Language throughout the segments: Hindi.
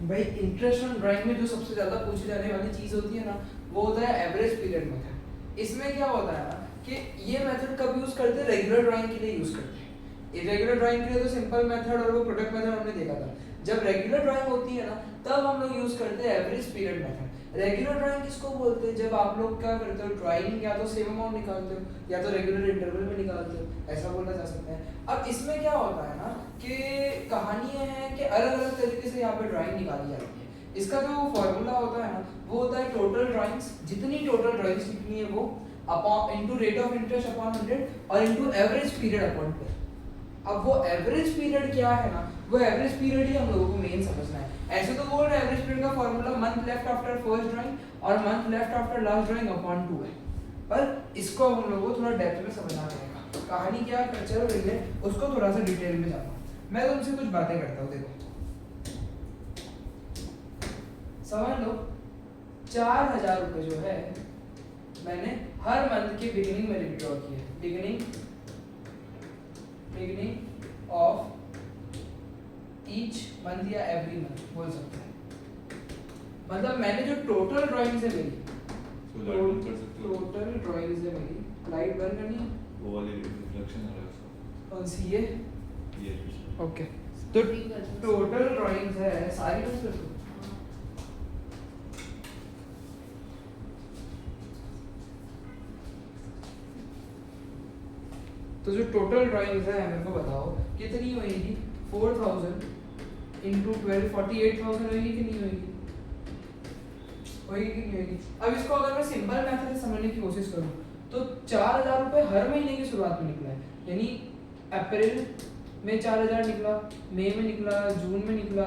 भाई इंटरेस्ट ऑन ड्राइंग में जो सबसे ज्यादा पूछी जाने वाली चीज होती है ना, वो होता है एवरेज पीरियड मेथड। इसमें क्या होता है ना कि ये मेथड कब यूज करते हैं, रेगुलर ड्राइंग के लिए यूज करते हैं। इरेगुलर ड्राइंग के लिए तो सिंपल मेथड और वो प्रोडक्ट मेथड हमने देखा था। जब रेगुलर ड्राइंग होती है ना, तब हम लोग यूज करते हैं average period method. Regular drawing किसको बोलते हैं, जब आप लोग क्या करते हो, ड्राइंग या तो सेम अमाउंट निकालते हो या तो रेगुलर इंटरवल में निकालते हो, ऐसा बोला जा सकता है। अब इसमें क्या होता है ना कि कहानी ये है कि अलग अलग तरीके से यहाँ पे ड्राइंग निकाली जाती है। इसका जो फॉर्मूला होता है ना, वो होता है टोटल ड्राइंग्स, जितनी टोटल ड्राइंग्स लिखनी है वो upon into rate of interest upon 100 और इनटू एवरेज पीरियड अपॉन 12। अब वो एवरेज पीरियड क्या है ना, वो एवरेज पीरियड ही हम लोगों को मेन समझना है। ऐसे तो वो एवरेज पीरियड का formula month left after first drawing और month left after last drawing upon 2 है, पर इसको हम लोगों को थोड़ा डेप्थ में समझना पड़ेगा। कहानी क्या चल रही है उसको थोड़ा सा डिटेल में जाना। मैं तुमसे कुछ बातें करता हूँ, देखो समझ लो 4000 रुपये जो है मैंने हर मंथ के बिगिनिंग में विड्रॉ किए, बिगिनिंग ऑफ ईच मंथ या एवरी मंथ बोल सकते हैं। मतलब मैंने जो टोटल ड्राइंग्स है मेरी, टोटल ड्राइंग्स है मेरी, लाइट बंद करनी है, वो वाली रिफ्लेक्शन आ रहा है उसका। कौन सी ये ओके। तो टोटल ड्राइंग्स है सारी बंद कर दो। तो जो टोटल ड्राइंग्स है मेरे को बताओ कितनी होगी, 4000 इंटू 12 48,000 होगी कि नहीं होगी, होगी कि नहीं होगी। अब इसको अगर मैं सिंपल मेथड से समझने की कोशिश करूं तो 4000 रुपये हर महीने की शुरुआत में निकला है, यानी अप्रैल में 4000 निकला, मई में निकला, जून में निकला,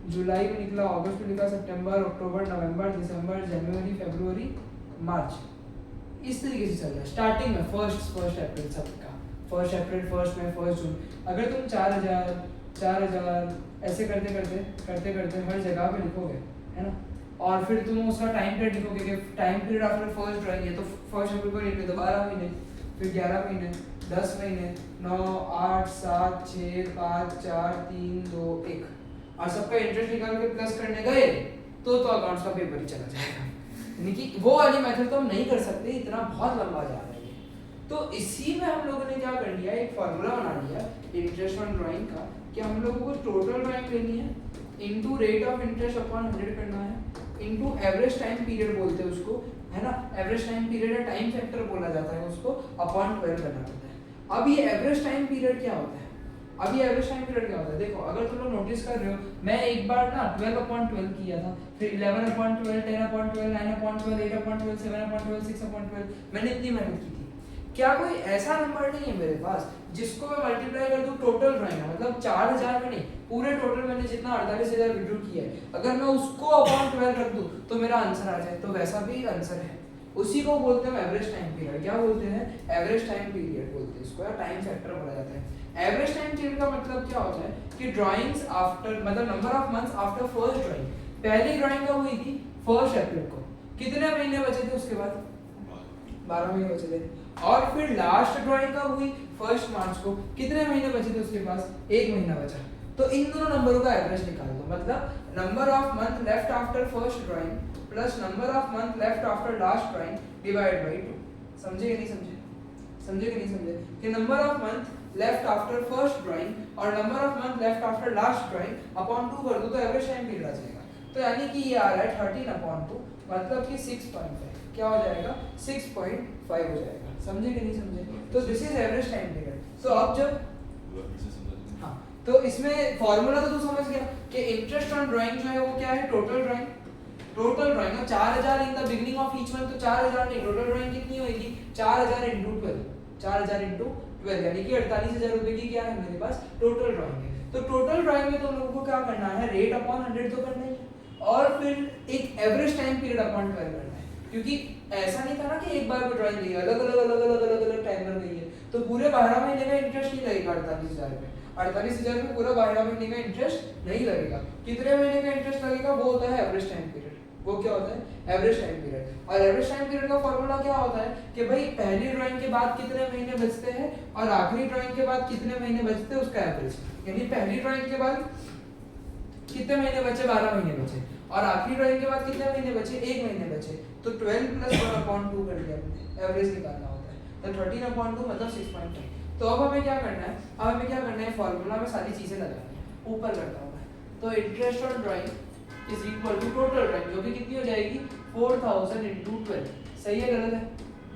जुलाई में निकला, अगस्त में निकला, सितंबर, अक्टूबर, नवंबर, दिसंबर, जनवरी, फरवरी, मार्च, इस तरीके से चल रहा है। स्टार्टिंग में फर्स्ट अप्रैल सबका, फर्स्ट अप्रैल, फर्स्ट मई, फर्स्ट जून। अगर तुम 4000 ऐसे करते करते हर जगह पे लिखोगे, है ना, और फिर तुम उसका टाइम पीरियड लिखोगे कि time period after first drawing है, तो फर्स्ट अप्रैल को निकले तो 12 महीने, फिर 11 महीने, 10 महीने, 9, 8, 7, 6, 5, 4, 3, 2, 1, और सबका इंटरेस्ट निकाल के प्लस करने गए तो अकाउंट्स का पेपर ही चला जाएगा। यानी कि वो वाली मेथड तो हम नहीं कर सकते, इतना बहुत लंबा जा रहा है ये। तो इसी में हम लोगों ने क्या कर लिया, एक फॉर्मूला बना लिया इंटरेस्ट ऑन ड्राइंग का, कि हम लोगों को टोटल ड्राइंग लेनी है into rate of interest upon 100 करना है इनटू एवरेज टाइम पीरियड बोलते हैं उसको, है ना, एवरेज टाइम पीरियड या टाइम फैक्टर बोला जाता है उसको, अपॉन 12 करना पड़ता है। अब ये एवरेज टाइम पीरियड क्या होता है, अब ये एवरेज टाइम पीरियड क्या होता है, देखो अगर तुम लोग नोटिस कर रहे हो, मैं एक बार ना 12/12 किया था, फिर 11/12, 10/12, 9/12, 8/12, 7/12, 6/12, मैंने इतनी मेहनत की थी। क्या कोई ऐसा नंबर नहीं है मेरे पास जिसको मैं मल्टीप्लाई कर दूं टोटल ड्राइंग, मतलब 4000 में नहीं, पूरे टोटल मैंने जितना 48,000 विड्रॉ किया है, अगर मैं उसको अपॉन 12 रख दूं तो मेरा आंसर आ जाए, तो वैसा भी आंसर है। उसी को बोलते हैं एवरेज टाइम पीरियड। क्या बोलते हैं, एवरेज टाइम पीरियड बोलते हैं इसको, या टाइम फैक्टर बोला जाता है। एवरेज टाइम पीरियड का मतलब क्या होता है कि ड्राइंग्स आफ्टर, मतलब number of months after first drawing. पहली ड्राइंग कब हुई थी, फर्स्ट अप्रैल को, कितने महीने बचे थे उसके बाद, 12 महीने बचे थे। और फिर लास्ट ड्राइंग कब हुई, 1 मार्च को, कितने महीने बचे थे उसके पास, 1 महीना बचा। तो इन दोनों नंबरों का एवरेज निकाल दो, मतलब number of month left after first drawing plus number of month left after last drawing divide by 2। समझे कि नहीं समझे, समझे कि नहीं समझे, कि number of month left after first drawing और number of month left after last drawing upon 2 कर दो तो एवरेज टाइम पीरियड आ जाएगा। तो यानी कि ये आ रहा है 13/2, मतलब कि 6.5, क्या हो जाएगा, 6.5 हो जाएगा। समझे कि नहीं समझे, तो this is average time period. तो अब जब हाँ, तो इसमें फॉर्मूला तो तू समझ गया कि इंटरेस्ट ऑन ड्राइंग जो है वो क्या है, total drawing, total drawing 4000 in the beginning of each month, तो 4000 नहीं, टोटल ड्राइंग कितनी होगी, 4000 इंटू 12, 4000 इंटू 12, यानी कि 48,000 रुपए की क्या है मेरे पास टोटल ड्राइंग है। तो टोटल ड्राइंग में तो लोगों को क्या करना है, रेट अपॉन 100 तो करना ही है, और फिर एक एवरेज टाइम पीरियड अपॉन 12 करना है, क्योंकि ऐसा नहीं था ना कि एक बार में ड्राइंग ली है, अलग अलग टाइम पर गई है, तो पूरे 12 महीने का इंटरेस्ट नहीं लगेगा 48,000 पे, 48,000 में पूरा 12 महीने का इंटरेस्ट नहीं लगेगा। कितने महीने का इंटरेस्ट लगेगा, वो होता है एवरेज टाइम पीरियड। वो क्या होता है, एवरेज टाइम पीरियड। और एवरेज टाइम पीरियड का फॉर्मूला क्या होता है कि भाई पहली ड्राइंग के बाद कितने महीने बचते हैं और आखिरी ड्राइंग के बाद कितने महीने बचते हैं, उसका एवरेज। यानी पहली ड्राइंग के बाद कितने महीने बचे? 12 महीने बचे। और आखिरी ड्राइंग के बाद कितने महीने बचे? 1 महीने बचे। तो 12 + 1/2 कर दिया हमने, एवरेज निकालना होता है। तो 13/2 मतलब 6.5। तो अब हमें क्या करना है? अब हमें क्या करना है? फॉर्मूला में सारी चीजें लगानी है। ऊपर करता हूं मैं। तो interest on drawing is equal to total drawing, जो कि कितनी हो जाएगी? 4000 × 12। सही है गलत है?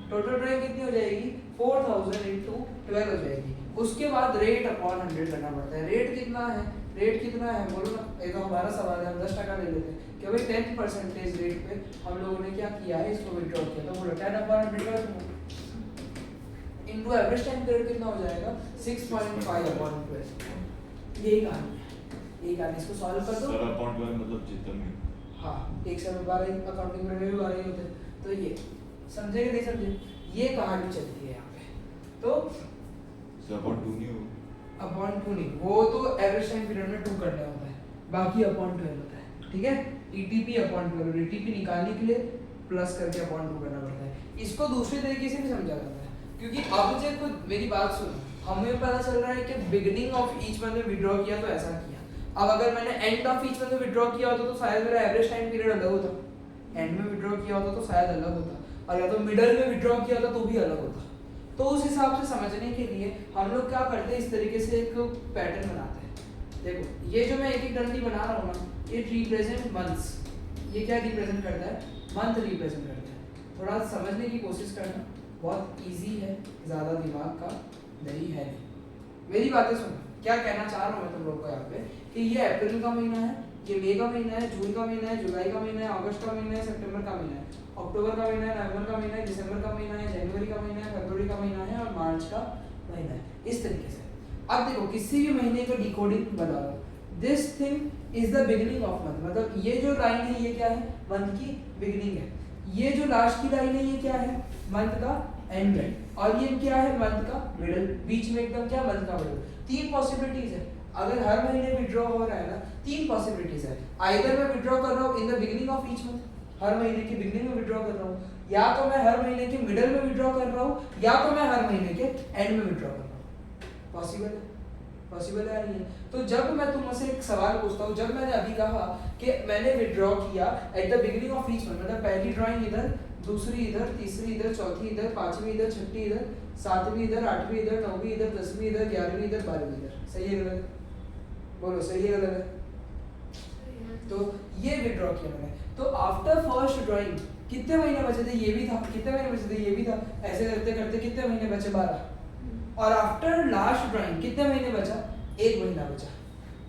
टोटल ड्राइंग कितनी हो जाएगी? 4000 × 12 हो जाएगी। उसके बाद रेट अपॉन 100 करना पड़ता है। रेट कितना है? रेट कितना है बोलो ना? ये तो हमारा सवाल है, हम 10% ले लेते हैं कि भाई 10% रेट पे हम लोगों ने क्या किया है? इसको विड्रॉ किया। तो बोलो 10/100 कर दूंगा इनटू एवरेज टाइम पीरियड कितना हो जाएगा? 6.5/12। यही कहानी है, यही कहानी। इसको सॉल्व कर दो। सर अपॉन 12 मतलब जितना में। हाँ, एक से 12 अकाउंटिंग में भी 12 ही होते हैं। तो ये समझे कि नहीं समझे? ये कहानी चलती है यहाँ पे। तो सर अपॉन 2 नहीं हो। अपॉन 2 नहीं, वो तो एवरेज टाइम पीरियड में 2 करना होता है, बाकी अपॉन 12 होता है। ठीक है? ईटीपी अपॉन 12, ईटीपी निकालने के लिए प्लस करके अपॉन 2 करना पड़ता है। इसको दूसरे तरीके से भी समझा जाता है, क्योंकि अब मुझे खुद मेरी बात सुनो, हमें पता चल रहा है कि बिगिनिंग ऑफ ईच मंथ में विड्रॉ किया तो ऐसा किया। अब अगर मैंने एंड ऑफ ईच मंथ में विड्रॉ किया होता तो शायद मेरा एवरेज टाइम पीरियड अलग होता। एंड में विड्रॉ किया होता तो शायद अलग होता, और या तो मिडल में विड्रॉ किया होता तो भी अलग होता। तो उस हिसाब से समझने के लिए हम लोग क्या करते हैं? इस तरीके से एक पैटर्न बनाते हैं। देखो, ये जो मैं एक एक डंडी बना रहा हूँ ना, ये रिप्रेजेंट मंथ्स। ये क्या रिप्रेजेंट करता है? मंथ रिप्रेजेंट करता है। थोड़ा समझने की कोशिश करना, बहुत इजी है, ज़्यादा दिमाग का नहीं है। मेरी बातें सुनो, क्या कहना चाह रहा हूँ मैं तुम लोग को यहाँ पे कि ये अप्रैल का महीना है, ये मई का महीना है, जून का महीना है, जुलाई का महीना है, अगस्त का महीना है, सितंबर का महीना है, अक्टूबर का महीना है, नवंबर का महीना है, दिसंबर का महीना है, जनवरी का महीना है, फरवरी का महीना है और मार्च का महीना है। इस तरीके से अब देखो, किसी भी महीने का डिकोडिंग बता दो। This thing is the beginning of month, मतलब ये जो लाइन है ये क्या है? मंथ की बिगिनिंग है। ये जो लास्ट की लाइन है ये क्या है? मंथ का एंड है। और ये क्या है? मंथ का मिडिल। बीच में एकदम क्या? मंथ का मिडिल। 3 पॉसिबिलिटीज है। अगर हर महीने विड्रॉ हो रहा है ना, 3 पॉसिबिलिटीज है। आइदर मैं विड्रॉ कर रहा हूँ in the beginning of each month, हर महीने की बिगिनिंग में विड्रॉ कर रहा हूँ, या तो मैं हर महीने के मिडिल में विड्रॉ कर रहा हूँ, या तो मैं हर महीने के एंड में विड्रॉ कर रहा हूँ। पॉसिबल है? पॉसिबल है नहीं है? तो जब मैं तुमसे एक सवाल पूछता हूँ, जब मैंने अभी कहा कि मैंने विड्रॉ किया at the beginning of each month, मतलब पहली ड्राइंग इधर, दूसरी इधर, तीसरी इधर, चौथी इधर, पांचवी इधर, छठी इधर, सातवीं इधर, आठवीं इधर, नौवीं इधर, 10वीं इधर, 11वीं इधर, 12वीं इधर। सही है गलत? बोलो, सही है गलत है? तो ये विड्रॉ किया मैंने। तो आफ्टर फर्स्ट ड्राइंग कितने महीने बचे थे? ये भी था। कितने महीने बचे थे? ये भी था। ऐसे करते करते कितने महीने बचे? 12। और आफ्टर लास्ट ड्राइंग कितने महीने बचा? 1 महीना बचा।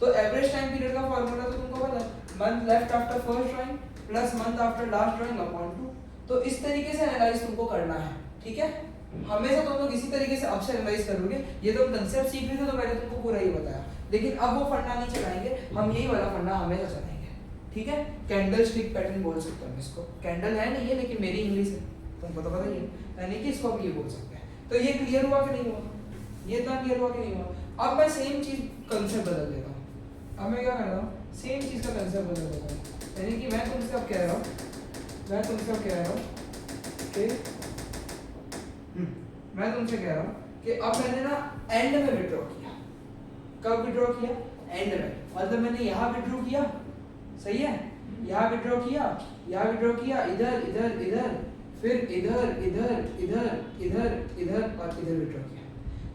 तो एवरेज टाइम पीरियड का फॉर्मूला तो तुमको पता है, month left after first drawing plus month after last drawing upon 2। तो इस तरीके से एनालाइज तुमको करना है। ठीक है? हमेशा तुम लोग इसी तरीके से अब से एनालाइज करोगे। ये तो कंसेप्ट सीख रहे थे तो मैंने तुमको पूरा ही बताया, लेकिन अब वो फंडा नहीं चलाएंगे हम, यही वाला फंडा हमेशा चलाएंगे। ठीक है? कैंडल स्टिक पैटर्न बोल सकते हैं इसको। कैंडल है नहीं है, लेकिन मेरी इंग्लिश है, तुमको तो पता ही है, यानी कि इसको भी ये बोल सकते हैं। तो ये क्लियर हुआ कि नहीं हुआ? ये इतना क्लियर हुआ कि नहीं हुआ? अब मैं सेम चीज कंसेप्ट बदल देता हूँ। अब मैं क्या कर रहा हूँ? सेम चीज का कंसेप्ट बदल देता हूँ। यानी कि मैं तुमसे अब कह रहा हूँ कि मैं तुमसे कह रहा हूँ कि अब मैंने ना एंड में विड्रॉ किया। कब विड्रॉ किया? एंड में। मतलब मैंने यहाँ विड्रॉ किया, सही है, यहाँ विड्रॉ किया, यहाँ विड्रॉ किया, इधर इधर इधर, फिर इधर इधर इधर इधर इधर और इधर विड्रॉ किया।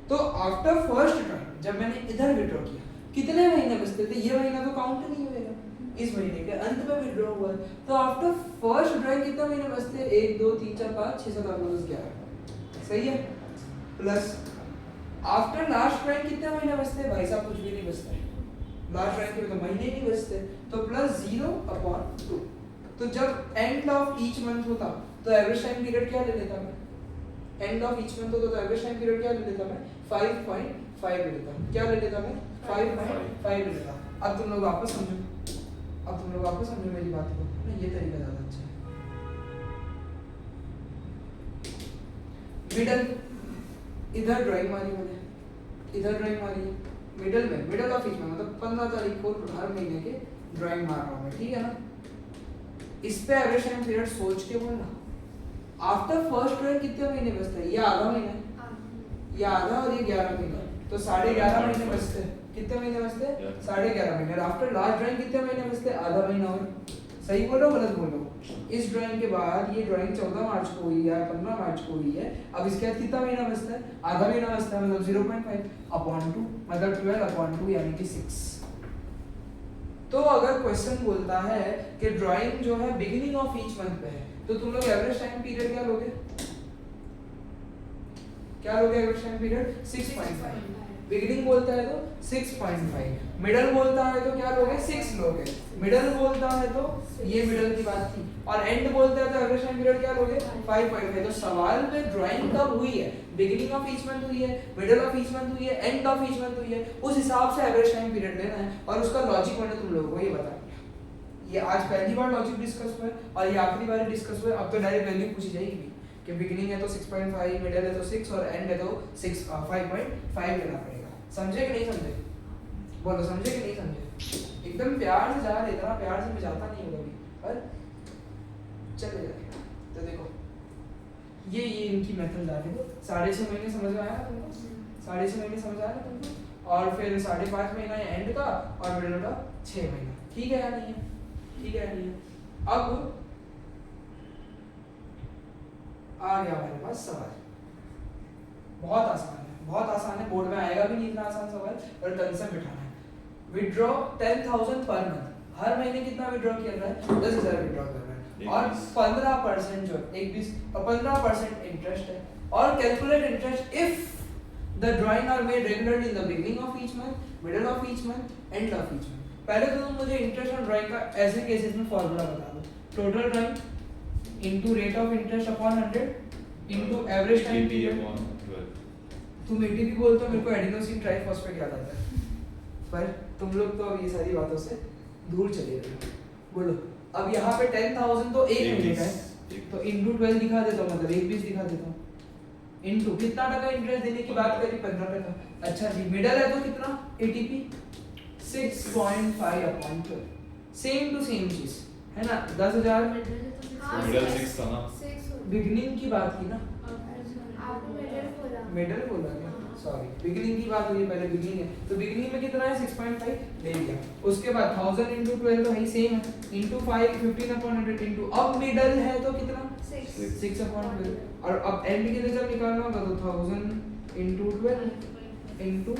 तो आफ्टर फर्स्ट ड्राइंग जब मैंने इधर विड्रॉ किया, कितने महीने बचते थे? ये महीना तो काउंट नहीं होएगा, इस महीने के अंत में विड्रॉ हुआ। तो आफ्टर फर्स्ट ड्राइंग कितने महीने बचते? 1 2 3 4 5 6 7 8 9 10 11। सही है? प्लस आफ्टर लास्ट ड्राइंग कितने महीने बचते हैं? भाई साहब कुछ भी नहीं बचता है, लास्ट ड्राइंग के तो महीने ही नहीं बचते। तो प्लस 0/2। तो जब एंड ऑफ ईच मंथ होता तो एवरेज टाइम पीरियड क्या ले लेता मैं? एंड ऑफ ईच मंथ होता तो एवरेज टाइम पीरियड क्या ले लेता मैं? 5.5 ले लेता। क्या ले लेता मैं? 5.5 ले लेता। अब तुम लोग वापस समझो मेरी बात को। ये तरीका ज्यादा अच्छा है। मिडल, इधर ड्राइंग मारी मैंने, इधर ड्राइंग मारी है, मिडल ऑफ ईच मंथ, मतलब 15 तारीख को हर महीने के ड्राइंग मार रहा हूँ मैं। ठीक है ना? इस पे एवरेज टाइम पीरियड सोच के बोलना। आफ्टर फर्स्ट ड्राइंग कितने महीने बचते हैं? ये आधा महीना है, ये आधा और ये 11 महीना, तो 11.5 महीने बचते हैं। कितने महीने बचते हैं? Yeah. 11.5 महीने। और आफ्टर लास्ट ड्राइंग कितने महीने बचते हैं? आधा महीना और। सही बोलो गलत बोलो? इस ड्राइंग के बाद ये ड्राइंग 14 मार्च को हुई है, 15 मार्च को हुई है, अब इसके बाद कितना महीना बचता है? आधा महीना बचता है, मतलब 0.5/2 मतलब 12/2 यानी कि 6। तो अगर क्वेश्चन बोलता है कि ड्राइंग जो है बिगिनिंग ऑफ ईच मंथ पे है, तो तुम लोग एवरेज टाइम पीरियड क्या लोगे? क्या लोगे एवरेज टाइम पीरियड? 6.5। बिगिनिंग बोलता है तो 6.5, मिडल बोलता है तो क्या लोगे? 6 लोगे। मिडल बोलता है तो ये मिडल की बात थी, और एंड बोलता है तो एवरेज टाइम पीरियड क्या लोगे? 5.5। तो सवाल में ड्राइंग कब हुई है? बिगिनिंग ऑफ ईच मंथ हुई है, मिडल ऑफ ईच मंथ हुई है, एंड ऑफ ईच मंथ हुई है, उस हिसाब से एवरेज टाइम पीरियड लेना है, और उसका लॉजिक मैंने तुम लोगों को ये बता दिया। ये आज पहली बार लॉजिक डिस्कस हुआ है और ये आखिरी बार डिस्कस हुआ है। अब तो डायरेक्ट वैल्यू पूछी जाएगी कि बिगिनिंग है तो 6.5, मिडल है तो 6 और एंड है तो 5.5 लेना पड़ेगा। समझे कि नहीं समझे? बोलो समझे कि नहीं समझे? एकदम प्यार से जा रहे, इतना प्यार से मैं जाता नहीं हूँ कभी, पर चले जाएगा। तो देखो ये इनकी मेथड आ देखो, 6.5 महीने समझ में आया ना तुमको? 6.5 महीने समझ आया ना तुमको? और फिर 5.5 महीना एंड का और मिडल का 6 महीना। ठीक है या नहीं है? ठीक है या नहीं है? अब आ गया हमारे पास सवाल, बहुत आसान है, बहुत आसान है, बोर्ड में आएगा भी नहीं इतना आसान सवाल, पर कंसेप्ट बिठाना है। विड्रॉ 10,000 पर मंथ, हर महीने कितना विड्रॉ किया रहा है? 10,000 विड्रॉ कर रहा है, और 15% जो 1/20 और 15% इंटरेस्ट है। और calculate interest if the drawing are made regularly in the beginning of each month, middle of each month, end of each month. पहले तो तुम मुझे इंटरेस्ट और ड्राइंग का ऐसे केसेस में फॉर्मूला बता दो। Total drawing into rate of interest upon 100 into average time period. तुम एटीपी बोलते हो, मेरे को एडिनोसिन ट्राइफॉस्फेट याद आता है, पर तुम लोग तो अब ये सारी बातों से दूर चले गए। बोलो अब यहाँ पे 10,000 तो एक महीने का है, तो इनटू 12 दिखा देता हूँ, मतलब 1/20 दिखा देता हूँ। इनटू कितना टका इंटरेस्ट देने की बात करी? 15%। अच्छा जी, मिडल है तो कितना? एटीपी 6.5/12, सेम टू सेम चीज है ना? 10,000 मिडल 6 था ना? बिगिनिंग की बात की ना? मिडल बोला क्या? सॉरी, बिगिनिंग की बात हुई, पहले बिगिनिंग है, तो बिगिनिंग में कितना है? 6.5 ले लिया। उसके बाद 1000 × 12 तो है सेम है, इनटू 5 15/100 इनटू, अब मिडल है तो कितना? 6/12। और अब एंड के लिए जब निकालना होगा तो 1000 × 12 इनटू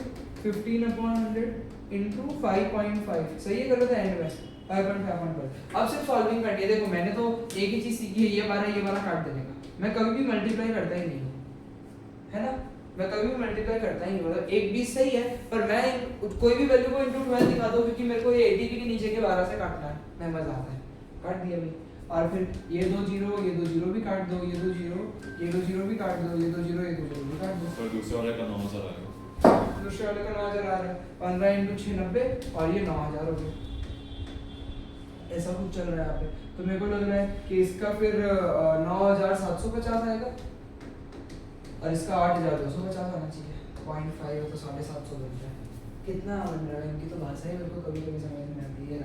15/100 इनटू 5.5। सही है, गलत है? एंड में 5.5/12। अब सिर्फ सॉल्विंग करनी है। देखो मैंने तो एक ही चीज सीखी है, ये वाला काट देने का। मैं कभी भी मल्टीप्लाई करता ही नहीं हूं, है ना? मैं कभी भी मल्टीप्लाई करता ही नहीं, मतलब 1/20 सही है, पर मैं कोई भी वैल्यू को इनटू 12 दिखा दो, क्योंकि मेरे को ये 80 के नीचे के 12 से काटना है, मैं मजा आता है। काट दिया भाई, और फिर ये 2 0, ये 2 0 भी काट दो, ये 2 0, ये 2 0 भी काट दो, ये 2 0, ये 2 0 भी काट दो। पर दूसरे वाले का 9,000 आएगा। दूसरे वाले का 9,000 आ रहा है, 15 × 6 90, और ये 9,000 हो गया। ऐसा कुछ चल रहा है यहाँ पे, तो मेरे को लग रहा है कि इसका फिर 9,750 आएगा, और इसका 8,250 आना चाहिए। 0.5 है तो 750 बन रहा है। कितना बन रहा है? इनकी तो भाषा ही मेरे को कभी कभी समझ में आती है।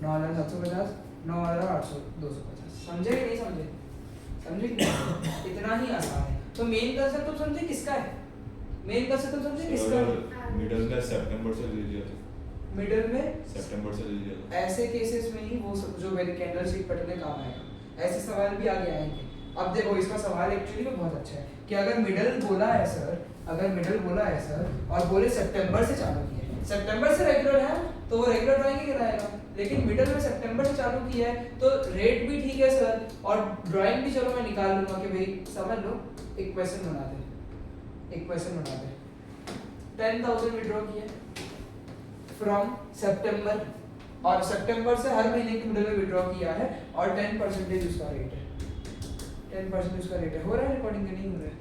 9,750, 9,800, समझे कि नहीं समझे? समझे कि नहीं? इतना ही आसान है। तो मेन कंसेप्ट तुम समझे किसका है? मेन कंसेप्ट तुम समझे किसका है? मिडल में सितंबर से ले लिया था, मिडल में सितंबर से ले लिया था। ऐसे केसेस में ही वो जो मेरे कैंडल स्टिक पटने काम आएगा। ऐसे सवाल भी आगे आएंगे। अब देखो इसका सवाल एक्चुअली में बहुत अच्छा है कि अगर मिडल बोला है सर, अगर मिडल बोला है सर और बोले सितंबर से चालू किया है, सितंबर से रेगुलर है तो वो रेगुलर ड्राइंग ही कहलाएगा। लेकिन मिडल में सितंबर से चालू किया है तो रेट भी ठीक है सर, और ड्राइंग भी चलो मैं निकाल लूंगा कि भाई समझ लो। एक क्वेश्चन बनाते हैं, एक क्वेश्चन बनाते हैं। 10,000 विड्रॉ किया फ्रॉम सितंबर, और सितंबर से हर महीने के मिडल में विड्रॉ किया है, और 10% उसका रेट है। 10% उसका रेट है। हो रहा है रिकॉर्डिंग के नहीं हो रहा है?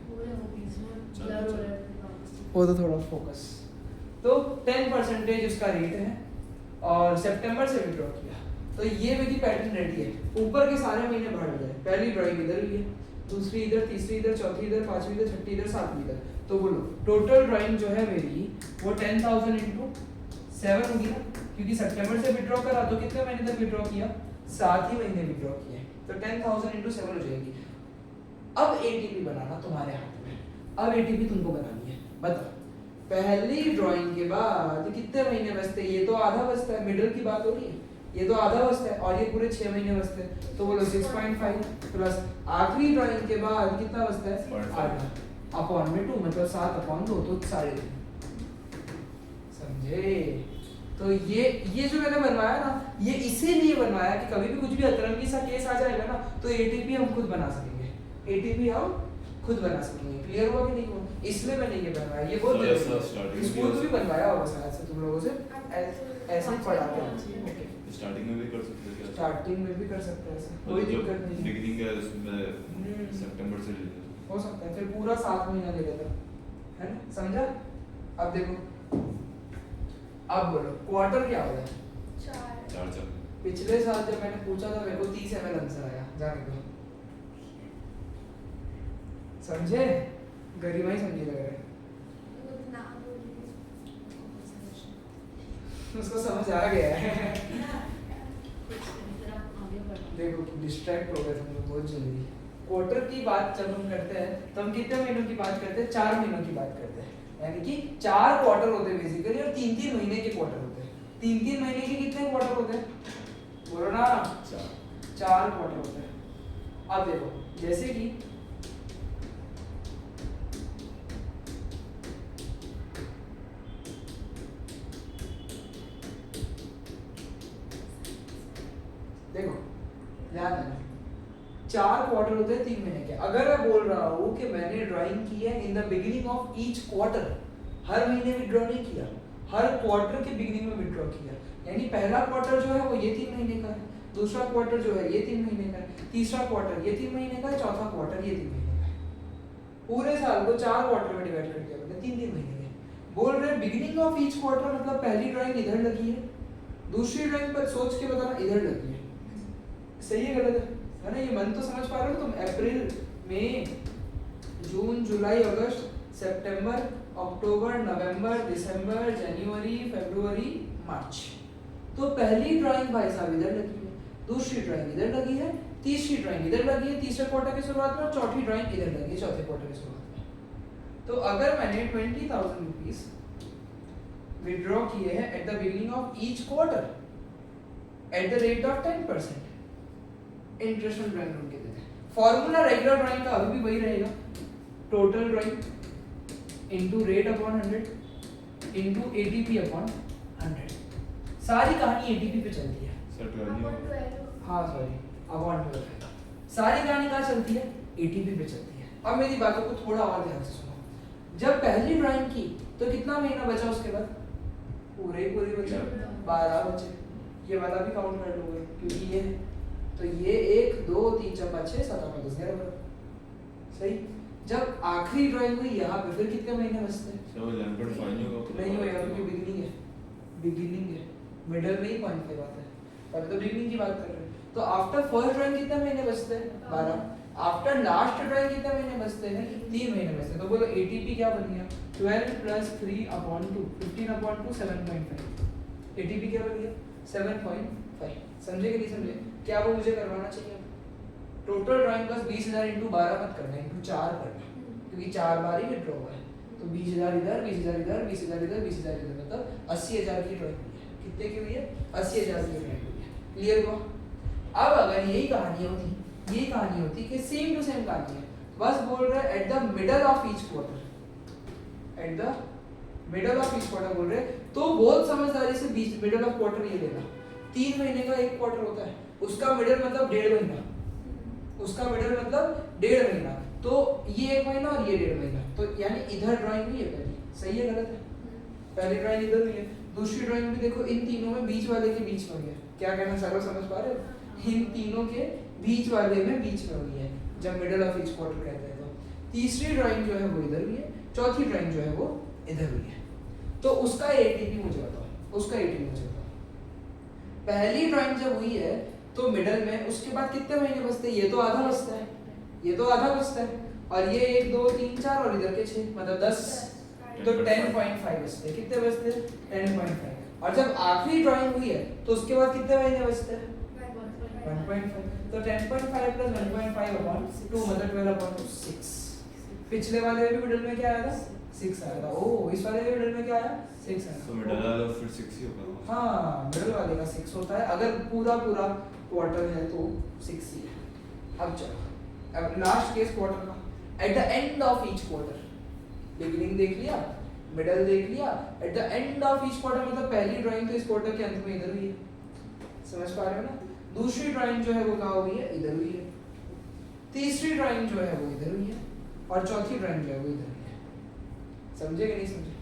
वो तो थोड़ा फोकस। तो 10% उसका रेट है, और सितंबर से विड्रॉ किया, तो ये मेरी पैटर्न रेडी है। ऊपर के सारे महीने भर जाए, पहली ड्राइंग इधर हुई है, दूसरी इधर, तीसरी इधर, चौथी इधर, पांचवी इधर, छठी इधर, सातवीं इधर। तो बोलो टोटल ड्राइंग जो है मेरी वो 10,000 × 7 होगी ना, क्योंकि सितंबर से विड्रॉ करा तो कितने महीने तक विड्रॉ किया? 7 ही महीने विड्रॉ किए, तो 10,000 × 7 हो जाएगी। अब एटीपी बनाना तुम्हारे हाथ में। अब एटीपी तुमको बनानी है, बताओ पहली ड्राइंग के बाद कितने महीने बचते हैं? ये तो आधा बचता है, मिडिल की बात हो रही है, ये तो आधा बचता है और ये पूरे 6 महीने बचते हैं, तो बोलो 6.5 प्लस आखिरी ड्राइंग के बाद कितना बचता है? 8 अपॉन में 2 मतलब 7 अपॉन 2 तो 3.5। समझे? तो ये जो मैंने बनवाया ना, ये इसीलिए बनवाया कि कभी भी कुछ भी अतरंगी सा केस आ जाएगा ना तो एटीपी हम खुद बना सकेंगे, एटीपी हम खुद बना सकेंगे। क्लियर हुआ कि नहीं हुआ? इसलिए मैंने ये बनवाया, ये बहुत जरूरी है। स्कूल में भी बनवाया होगा शायद से तुम लोगों से, ऐसे ही पढ़ाते हैं। ओके, स्टार्टिंग में भी कर सकते हैं क्या? स्टार्टिंग में भी कर सकते हैं ऐसा, कोई दिक्कत नहीं है। बिगिनिंग है उसमें सितंबर से ले लेते हो सकता है, फिर पूरा 7 महीना ले लेता है ना, समझा? अब देखो, अब बोलो क्वार्टर क्या होता है? 4 पिछले साल जब मैंने पूछा था मेरे को 30 ml आंसर आया, जाने दो। समझे? गरिमा ही समझी लग रहा है, उसको समझ आ गया है। देखो डिस्ट्रैक्ट हो गए तुम लोग बहुत जल्दी। क्वार्टर की बात जब हम करते हैं तो हम कितने महीनों की बात करते हैं? 4 महीनों की बात करते हैं, यानी कि 4 क्वार्टर होते हैं बेसिकली, और 3-3 महीने के क्वार्टर होते हैं। 3-3 महीने के कितने क्वार्टर होते हैं? बोलो ना, 4 क्वार्टर होते हैं। अब देखो, जैसे कि देखो ध्यान देना, 4 क्वार्टर होते हैं 3 महीने के। अगर मैं बोल रहा हूँ कि मैंने ड्राइंग की है in the beginning of each quarter, हर महीने विड्रॉ नहीं किया, हर क्वार्टर के बिगिनिंग में विड्रॉ किया, यानी पहला क्वार्टर जो है वो ये 3 महीने का है, दूसरा क्वार्टर जो है ये 3 महीने का है, तीसरा क्वार्टर ये 3 महीने का है, चौथा क्वार्टर ये 3 महीने का है। पूरे साल को 4 क्वार्टर में डिवाइड कर दिया मैंने, 3-3 महीने के। बोल रहे बिगिनिंग ऑफ ईच क्वार्टर मतलब पहली ड्राइंग इधर लगी है, दूसरी ड्राइंग पर सोच के बताना इधर लगी है। सही है गलत है ना? ये मन तो समझ पा रहे हो तुम? अप्रैल, मई, जून, जुलाई, अगस्त, सितंबर, अक्टूबर, नवंबर, दिसंबर, जनवरी, फरवरी, मार्च। तो पहली ड्राइंग भाई साहब इधर लगी है, दूसरी ड्राइंग इधर लगी है, तीसरी ड्राइंग इधर लगी है तीसरे क्वार्टर की शुरुआत में, और चौथी ड्राइंग इधर लगी है चौथे क्वार्टर की शुरुआत में। तो अगर मैंने 20,000 रुपीज विड्रॉ किए हैं at the beginning of each quarter at the rate of 10%, interest on drawing loan के देते हैं। फॉर्मूला रेगुलर ड्राइंग का अभी भी वही रहेगा, total drawing into rate upon 100 into ATP upon 100। सारी कहानी एटीपी पे चलती है। हाँ सॉरी, अपॉन 12। सारी कहानी कहाँ चलती है? एटीपी पे चलती है। अब मेरी बातों को थोड़ा और ध्यान से सुनो। जब पहली ड्राइंग की तो कितना महीना बचा उसके बाद? पूरे बचे 12 बचे। ये वाला भी काउंट कर लोगे क्योंकि ये है, तो ये 1 2 3 4 5 6 7 8 9 10 11। सही। जब आखिरी ड्राइंग हुई यहाँ पे फिर कितने महीने बचते हैं? नहीं होगा क्योंकि बिगिनिंग है, मिडिल में ही 0.5 आता है, पहले तो बिगिनिंग की बात कर रहे हैं। तो आफ्टर फर्स्ट ड्राइंग कितने महीने बचते हैं? 12। आफ्टर लास्ट ड्राइंग कितने महीने बचते हैं? 3 महीने बचते हैं। तो बोलो एटीपी क्या बन गया? 12 + 3/2 15/2 7.5। एटीपी क्या बन गया? 7.5। समझे कि नहीं समझे? क्या वो मुझे करवाना चाहिए? टोटल ड्राइंग बस 20,000 × 12 मत करना, × 4 करना, क्योंकि 4 बार ही विड्रॉ हुआ है। तो 20,000 इधर, 20,000 इधर, 20,000 इधर, 20,000 इधर, मतलब 80,000 की ड्राइंग हुई है। कितने की हुई है? 80,000 की ड्राइंग हुई है। क्लियर हुआ? अब अगर यही कहानी होती कि सेम टू सेम कहानी है, बस बोल रहे at the middle of each quarter, at the middle of each quarter बोल रहे, तो बहुत समझदारी से बीच मिडल ऑफ क्वार्टर ये लेना। 3 महीने का एक क्वार्टर होता है, उसका मिडल मतलब 1.5 महीना, उसका मिडल मतलब 1.5 महीना, तो ये 1 महीना और ये 1.5 महीना, तो यानी इधर ड्राइंग हुई है पहली। सही है गलत है? पहली ड्राइंग इधर हुई है, दूसरी ड्राइंग भी देखो इन तीनों में बीच वाले के बीच में हुई है। क्या कहना सर समझ पा रहे हो? इन तीनों के बीच वाले में बीच में हुई है जब मिडल ऑफ ईच क्वार्टर कहते हैं। तो तीसरी ड्राइंग जो है वो इधर हुई है, चौथी ड्राइंग जो है वो इधर हुई है। तो उसका एटीपी मुझे बताओ, उसका एटीपी मुझे बताओ। पहली ड्राइंग जब हुई है तो मिडल में, उसके बाद कितने महीने बचते हैं? ये तो आधा बचता है, ये तो आधा बचता है, और ये 1 2 3 4 और इधर के 6 मतलब 10, तो 10.5 बचते हैं। कितने बचते हैं? 10.5। और जब आखिरी ड्राइंग हुई है तो उसके बाद कितने महीने बचते हैं? 1.5। तो 10.5 + 1.5/2 मतलब 12/6। पिछले वाले में भी मिडिल में क्या आया था? 6 आया था। ओ इस वाले मिडल में क्या आया 6 आया। तो मिडल वाला फिर 6 ही होगा। हाँ मिडल वाले का 6 होता है, अगर पूरा पूरा क्वार्टर है तो 6 ही है। अब चलो अब लास्ट केस क्वार्टर का, at the end of each quarter, beginning देख लिया, मिडल देख लिया, at the end of each quarter मतलब पहली ड्राइंग तो इस क्वार्टर के अंत में इधर हुई है, समझ पा रहे हो ना। दूसरी ड्राइंग जो है वो कहाँ हुई है, इधर हुई है। तीसरी ड्राइंग जो है वो इधर हुई है, और चौथी ड्राइंग जो है वो इधर हुई है। समझे कि नहीं समझे,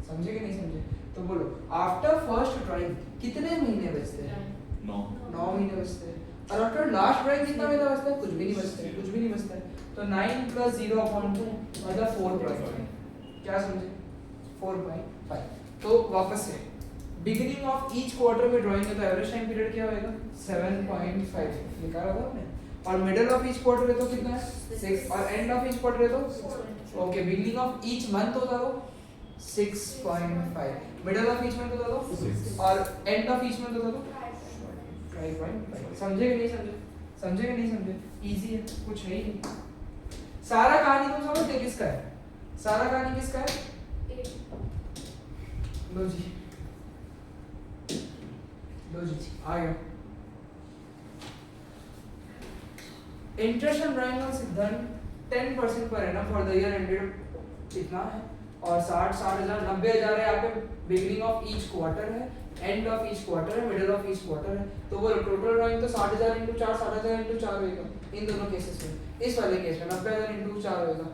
समझे कि नहीं समझे। तो बोलो आफ्टर फर्स्ट ड्राइंग कितने महीने बचते हैं, 9 महीने बचते हैं। और आफ्टर लास्ट ड्राइंग कितना महीना बचता है, कुछ भी नहीं बचता है, कुछ भी नहीं बचता है। तो 9 + 0/2 मतलब 4.5, क्या समझे 4.5। तो वापस से बिगिनिंग ऑफ ईच क्वार्टर में ड्राइंग है तो एवरेज टाइम पीरियड क्या होएगा 7.5 निकाला था आपने, और मिडिल ऑफ ईच क्वार्टर है तो कितना है 6, और एंड ऑफ ईच क्वार्टर है तो okay beginning of each month होता तो 6.5, मिडिल ऑफ ईच मंथ होता तो 6, और एंड ऑफ ईच मंथ होता तो 5.5। समझे कि नहीं समझे, समझे कि नहीं समझे, इजी है, कुछ है ही नहीं। सारा कहानी तुम समझते किसका है, सारा कहानी किसका है, लो जी लो जी आ गया। इंटरेस्ट ऑन ड्राइंग ऑन सिद्धांत 10% per annum for the year ended इतना है, और 60,000 90,000 है। यहाँ पे बिगिनिंग ऑफ ईच क्वार्टर है, एंड ऑफ ईच क्वार्टर है, मिडिल ऑफ ईच क्वार्टर है। तो वो टोटल ड्राइंग तो 60,000 × 4 60,000 × 4 होगा इन दोनों केसेस में। इस वाले केस में 90,000 × 4 होगा।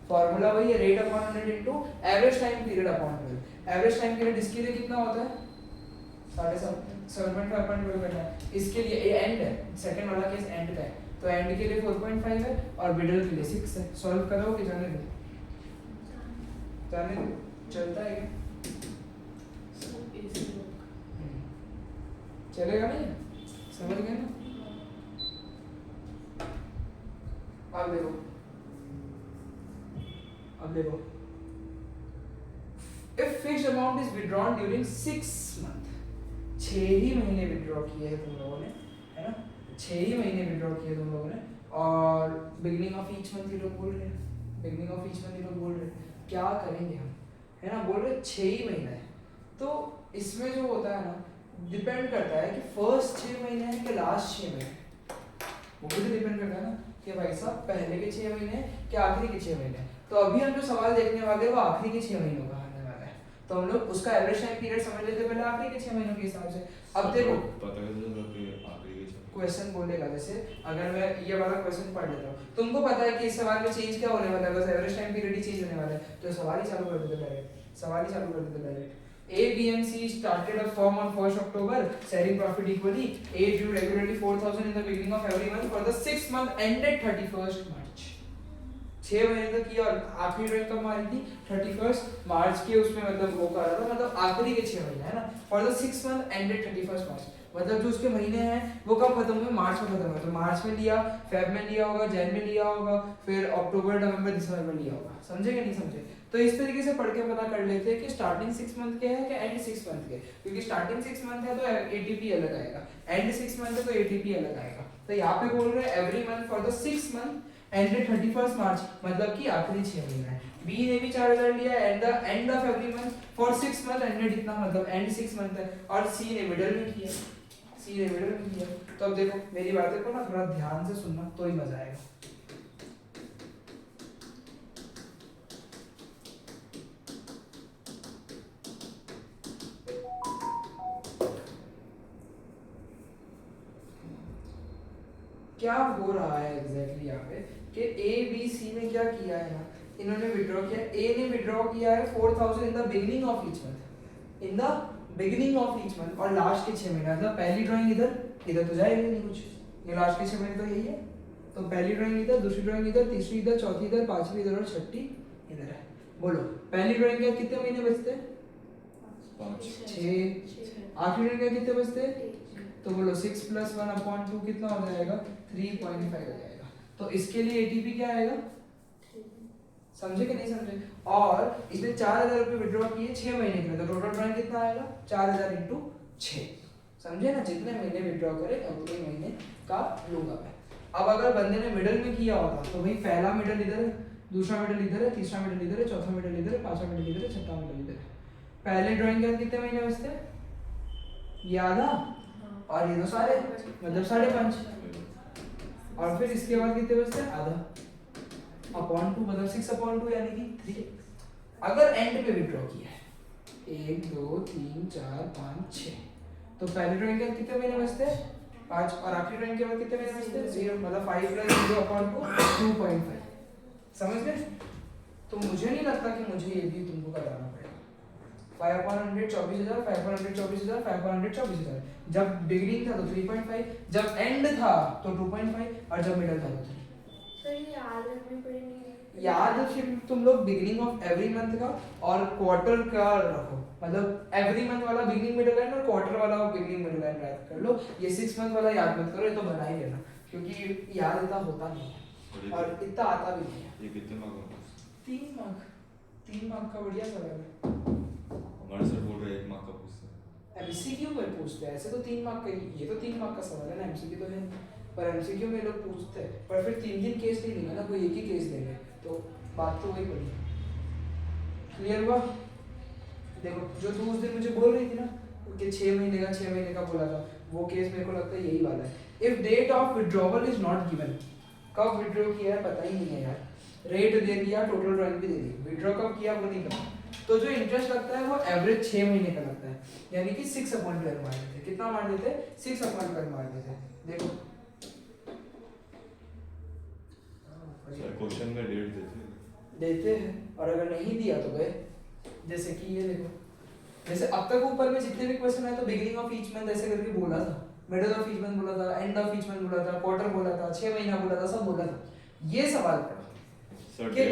फॉर्मूला वही है, rate upon 100 × average time period upon 12। Average time period इसके लिए कितना होता है 7.5 करना है। इसके लिए ये एंड है, सेकंड वाला केस एंड का है, तो एंड के लिए 4.5 है और मिडिल के लिए 6 है। सॉल्व करो कि जाने दो, जाने दो, चलता है क्या? चलेगा नहीं, समझ गए ना। अब देखो, अब देखो, if fixed amount is withdrawn during 6 month, 6 ही महीने विड्रॉ किए हैं तुम लोगों ने, है ना, 6 ही महीने विड्रॉ किए तुम लोगों ने, और बिगिनिंग ऑफ ईच मंथ ये लोग बोल रहे हैं, बिगिनिंग ऑफ ईच मंथ ये लोग बोल रहे हैं, क्या करेंगे हम, है ना, बोल रहे 6 ही महीना है। तो इसमें जो होता है ना, डिपेंड करता है कि फर्स्ट 6 महीने हैं कि लास्ट 6 महीने, वो भी डिपेंड करता है ना कि भाई साहब पहले के 6 महीने हैं कि आखिरी के 6 महीने हैं। तो अभी हम जो सवाल देखने वाले हैं वो आखिरी के 6 महीनों का आने वाला है, तो हम लोग उसका एवरेज टाइम पीरियड समझ लेते हैं पहले आखिरी के 6 महीनों के हिसाब से। अब देखो पता कैसे चला कि आखिरी के क्वेश्चन बोलेगा, जैसे अगर मैं ये वाला क्वेश्चन पढ़ लेता हूँ, तुमको पता है कि इस सवाल में चेंज क्या होने वाला है, बस एवरेज टाइम पीरियड ही चेंज होने वाला है, तो सवाल ही चालू कर देते डायरेक्ट, सवाल ही चालू कर देते direct. A, B and C started a firm on 1st October, sharing profit equally. A drew regularly 4,000 in the beginning of every month for the 6th month ended 31st March. 6 महीने तक किया और आखिरी ड्राइंग कब मारी थी 31st मार्च के, उसमें मतलब वो कर रहा था, मतलब आखिरी के 6 महीने है ना, for the 6th month ended 31st मार्च, मतलब जो उसके महीने हैं वो कब खत्म हुए, मार्च में खत्म हुए। तो मार्च में लिया, फेब में लिया होगा, जैन में लिया होगा, फिर अक्टूबर नवंबर दिसंबर में लिया होगा। समझे कि नहीं समझे। तो इस तरीके से पढ़ के पता कर लेते हैं कि स्टार्टिंग 6 मंथ के है कि एंड 6 मंथ के, क्योंकि स्टार्टिंग 6 मंथ है तो एटीपी अलग आएगा, एंड 6 मंथ है तो एटीपी अलग आएगा। तो यहाँ पे बोल रहे हैं every month for the 6 month ended 31st मार्च, मतलब कि आखिरी 6 महीना है। बी ने भी 4,000 लिया at the end of every month for 6 month ended इतना, मतलब एंड 6 मंथ है, और सी ने मिडिल में किया, सी ने मिडिल में किया। तो अब देखो मेरी बातें को ना थोड़ा ध्यान से सुनना तो ही मजा आएगा। क्या हो रहा है एग्जैक्टली यहाँ पे कि ए बी सी ने क्या किया है ना, इन्होंने विड्रॉ किया, ए ने विड्रॉ किया है 4,000 इन the beginning of each month, in the beginning of each month, और लास्ट के 6 महीने, मतलब पहली ड्राइंग इधर इधर तो जाएगी नहीं कुछ, ये लास्ट के 6 महीने तो यही है। तो पहली ड्राइंग इधर, दूसरी ड्राइंग इधर, तीसरी इधर, चौथी इधर, पांचवी इधर और छठी इधर है। बोलो पहली ड्राइंग के कितने महीने बचते हैं 6, आखिरी ड्राइंग के कितने बचते हैं, तो बोलो 6 + 1/2 कितना हो जाएगा 3.5 हो जाएगा। तो इसके लिए एटीपी क्या आएगा, समझे कि नहीं समझे। और इसने 4,000 रुपए विड्रॉ किए 6 महीने के लिए, तो टोटल ड्राइंग कितना आएगा 4,000 × 6, समझे ना, जितने महीने विड्रॉ करे उतने महीने का लूंगा मैं। अब अगर बंदे ने मिडिल में किया होता तो भाई पहला मिडिल इधर दूसरा मिडल इधर है, तीसरा मिडल इधर है, चौथा मिडल इधर है, पांचवा मिडल इधर है, छठा मिडल इधर है। पहले ड्राइंग के बाद कितने महीने बचते हैं? ये आधा और ये तो सारे, मतलब 5.5। और फिर इसके बाद कितने बचते हैं? आधा अपॉन 2, मतलब 6/2 यानी कि 3। अगर एंड पे विड्रॉ किया है 1 2 3 4 5 6, तो पहले ड्राइंग के बाद कितने महीने बचते हैं? 5, और आखिरी ड्राइंग के बाद कितने महीने बचते हैं? 0, मतलब 5 + 0/2 2.5। समझ गए? तो मुझे नहीं लगता कि मुझे ये भी तुमको कराना पड़ेगा। 5/100 24,000, 5/100 24,000, 5/100 24,000। जब बिगिनिंग था तो 3.5, जब एंड था तो 2.5, और जब मिडल था तो 3। सर ये याद रखनी पड़ेगी। याद फिर तुम लोग बिगिनिंग ऑफ एवरी मंथ का और क्वार्टर का रखो, मतलब एवरी मंथ वाला बिगिनिंग मिडल लाइन और क्वार्टर वाला बिगिनिंग मिडल लाइन याद कर लो। ये 6 मंथ वाला याद मत करो, ये तो बना ही लेना, क्योंकि याद इतना होता नहीं है और इतना आता भी नहीं है। ये कितने मार्क का? 3 मार्क का बढ़िया सवाल है। हमारे सर बोल रहे 1 मार्क का पूछते हैं। एमसीक्यू में पूछते हैं, ऐसे तो 3 मार्क का ये तो 3 मार्क का सवाल है ना, एमसीक्यू तो है नहीं, पर एमसीक्यू में लोग पूछते हैं, पर फिर 3 केस नहीं लेंगे ना, कोई एक ही केस लेंगे, तो बात तो वही पड़ी। क्लियर हुआ? देखो जो तू उस दिन मुझे बोल रही थी ना कि 6 महीने का बोला था, वो केस मेरे को लगता है यही वाला है। If date of withdrawal is not given, कब विड्रॉ किया है पता ही नहीं है यार, रेट दे दिया, टोटल ड्राइंग भी दे दी, विड्रॉ कब किया वो नहीं पता, तो जो इंटरेस्ट लगता है वो एवरेज 6 महीने का लगता है, यानी कि 6/12 मार देते। कितना मार देते? 6/12 मार देते। देखो सर क्वेश्चन में डेट देते हैं, और अगर नहीं दिया तो गए। जैसे कि ये देखो, जैसे अब तक ऊपर में जितने भी क्वेश्चन आए तो बिगिनिंग ऑफ ईच मंथ ऐसे करके बोला था, मिडल ऑफ ईच मंथ बोला था, एंड ऑफ ईच मंथ बोला था, क्वार्टर बोला था, 6 महीना बोला था, सब बोला था। ये सवाल पढ़ो सर कि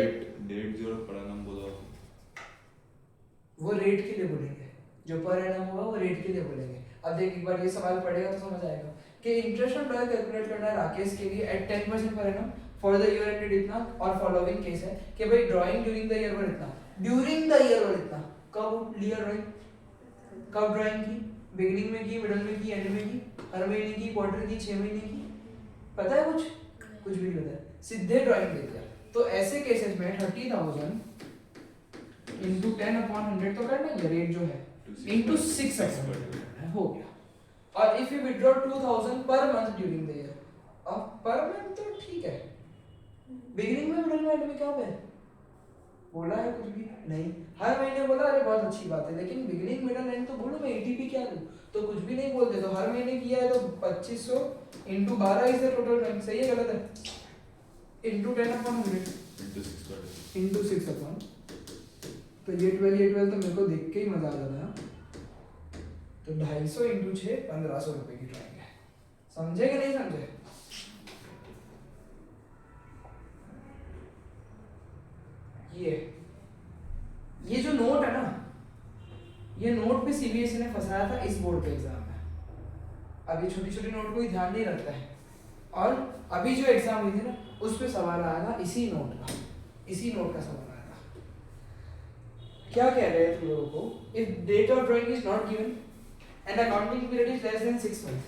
डेट जो पढ़ा नाम बोला वो रेट के लिए बोलेंगे, जो पर एनम होगा वो रेट के लिए बोलेंगे। अब देख एक बार ये सवाल पढ़ेगा तो समझ आएगा कि इंटरेस्ट ऑन ड्राइंग कैलकुलेट करना है राकेश के लिए at 10% per annum for the year ended इतना, और फॉलोइंग केस है कि भाई ड्राइंग ड्यूरिंग द ईयर पर इतना, ड्यूरिंग द ईयर पर इतना। कब लिया ड्राइंग, कब ड्राइंग की? बिगिनिंग में की, मिडल में की, एंड में की, हर महीने की, क्वार्टर की, 6 महीने की? पता है कुछ भी नहीं पता है, सीधे ड्राइंग दे दिया। तो ऐसे केसेस में 30,000 into 10/100 तो करना ही है, रेट जो है into 6/100 हो गया। और if you withdraw 2,000 per month during the year, अब पर मंथ तो ठीक है, बिगिनिंग में, मिडिल में, एंड में क्या है बोला है? कुछ भी नहीं। हर महीने बोला, अरे बहुत अच्छी बात है, लेकिन बिगिनिंग मिडिल एंड तो बोलो, मैं एटीपी क्या लूं, तो कुछ भी नहीं बोलते। तो हर महीने किया है तो 2500 into 12 is the total time. सही है गलत है? into 10/100 into 6/, तो ये 12 तो मेरे को देख के ही मजा आ जाता है। तो 250 into 6 1500 रुपए की ड्राइंग है। समझे कि नहीं समझे? ये जो नोट है ना, ये नोट पे सीबीएसई ने फंसाया था इस बोर्ड के एग्जाम में। अभी छोटी छोटी नोट को ही ध्यान नहीं रखता है, और अभी जो एग्जाम हुई थी ना उस पे सवाल आया था इसी नोट का, इसी नोट का सवाल आया था। क्या कह रहे हैं तुम लोगों को? If date of drawing is not given and accounting period is less than 6 month.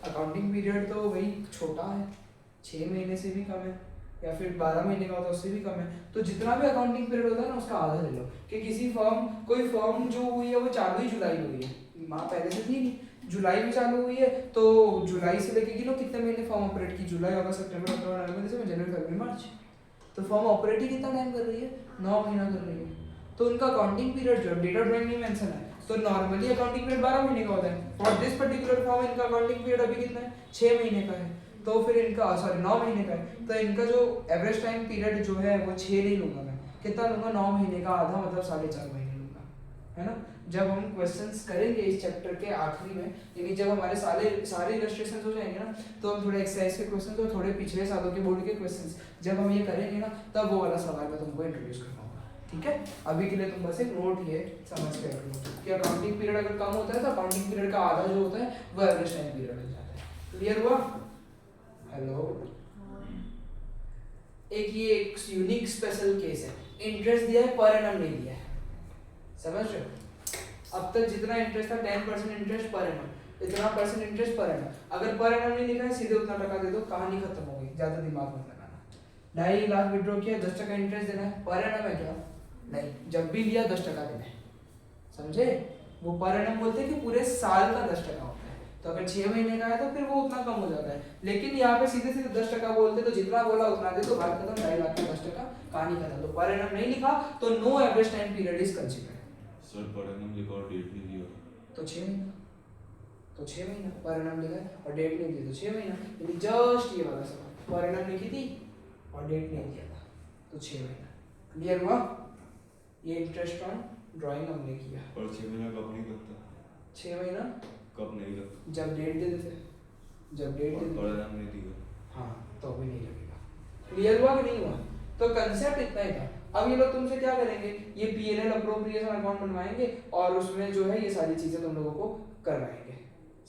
Accounting period तो वही छोटा है, 6 महीने से भी कम है, या फिर 12 महीने का होता है उससे भी कम है। तो जितना भी अकाउंटिंग पीरियड होता है ना उसका आधा ले लो। कि किसी फर्म, कोई फर्म जो हुई है वो चालू ही जुलाई में हुई है, माह पहले से थी नहीं, जुलाई में चालू हुई है, तो जुलाई से लेके गिनो कितने महीने फर्म ऑपरेट की, जुलाई, अगस्त, सितंबर, अक्टूबर, नवंबर, दिसंबर, जनवरी, फरवरी, मार्च। तो फर्म ऑपरेट ही कितना टाइम कर रही है? 9 महीना कर रही है। तो उनका अकाउंटिंग पीरियड जो डेट ऑफ ड्राइंग में मेंशन है, तो नॉर्मली अकाउंटिंग पीरियड 12 महीने का होता है। फॉर दिस पर्टिकुलर फर्म इनका अकाउंटिंग पीरियड अभी कितना है? 6 महीने का है। तो फिर इनका 9 महीने का है, तो इनका जो एवरेज टाइम पीरियड जो है वो 6 नहीं लूंगा मैं, कितना लूंगा? 9 महीने का आधा, मतलब 4.5 महीने लूंगा, है ना। जब हम क्वेश्चंस करेंगे इस चैप्टर के आखिरी में, यानी जब हमारे सारे इलस्ट्रेशंस हो जाएंगे ना, तो हम थोड़े एक्सरसाइज के क्वेश्चंस और थोड़े पिछले सालों के बोर्ड के क्वेश्चंस जब हम ये करेंगे ना, तब वो वाला सवाल मैं तुमको इंट्रोड्यूस करवाऊंगा। ठीक है, अभी के लिए तुम बस एक नोट ये समझ के रख लो कि अकाउंटिंग पीरियड अगर कम होता है तो अकाउंटिंग पीरियड का आधा जो होता है वो एवरेज टाइम पीरियड हो जाता है। क्लियर हुआ? हेलो, एक यूनिक स्पेशल केस है, इंटरेस्ट दिया है पर एनम नहीं दिया है, समझ रहे हो? अब तक जितना इंटरेस्ट था 10% इंटरेस्ट पर एनम, इतना % इंटरेस्ट पर एनम, अगर पर एनम नहीं लिखा है सीधे उतना टका दे दो, कहानी खत्म हो गई, ज्यादा दिमाग मत लगाना। 2.5 लाख विड्रॉ किया, 10% इंटरेस्ट देना है, पर एनम है क्या? नहीं, जब भी लिया 10% देना है, समझे? वो पर एनम बोलते हैं कि पूरे साल का 10% होता है, तो अगर 6 महीने का है तो फिर वो उतना कम हो जाता है, लेकिन यहाँ पे सीधे सीधे 10% बोलते, तो जितना बोला उतना दे, तो बात खत्म, 2.5 लाख का 10%, कहानी खत्म। तो पर एनम नहीं लिखा तो no average time period is considered. Sir per annum लिखा और डेट नहीं दिया तो 6 महीना, तो 6 महीना पर एनम लिखा है और डेट नहीं दी तो 6 महीना, यानी जस्ट ये वाला सवाल, पर एनम लिखी थी और डेट नहीं दिया था तो 6 महीना। क्लियर हुआ? ये इंटरेस्ट ऑन ड्राइंग हमने किया। पर 6 महीना कब नहीं लगता? 6 महीना कब नहीं लगता? जब डेट दे देते, जब डेट दे पर देते, एनम नहीं दिया। हाँ तो भी नहीं लगेगा। क्लियर हुआ कि नहीं हुआ? तो कंसेप्ट इतना ही था। अब ये लोग तुमसे क्या करेंगे, ये पीएनएल अप्रोप्रिएशन अकाउंट बनवाएंगे और उसमें जो है ये सारी चीजें तुम लोगों को करवाएंगे,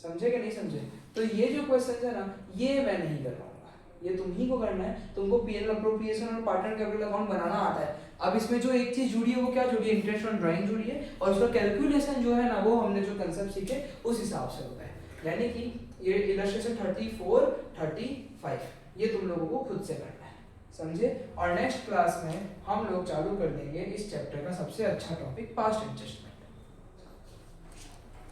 समझे कि नहीं समझे? तो ये जो क्वेश्चन है ना, ये मैं नहीं करवाऊंगा, ये तुम ही को करना है। तुमको पीएनएल अप्रोप्रिएशन और पार्टनर कैपिटल अकाउंट बनाना आता है। अब इसमें जो एक चीज जुड़ी है वो क्या जुड़ी है? इंटरेस्ट ऑन ड्राइंग जुड़ी है, और उसका कैलकुलेशन जो है ना वो हमने जो कंसेप्ट सीखे उस हिसाब से होता है। यानी कि ये इलस्ट्रेशन 34, 35 ये तुम लोगों को खुद से करना है, समझे? और नेक्स्ट क्लास में हम लोग चालू कर देंगे इस चैप्टर का सबसे अच्छा टॉपिक, पास्ट एडजस्टमेंट।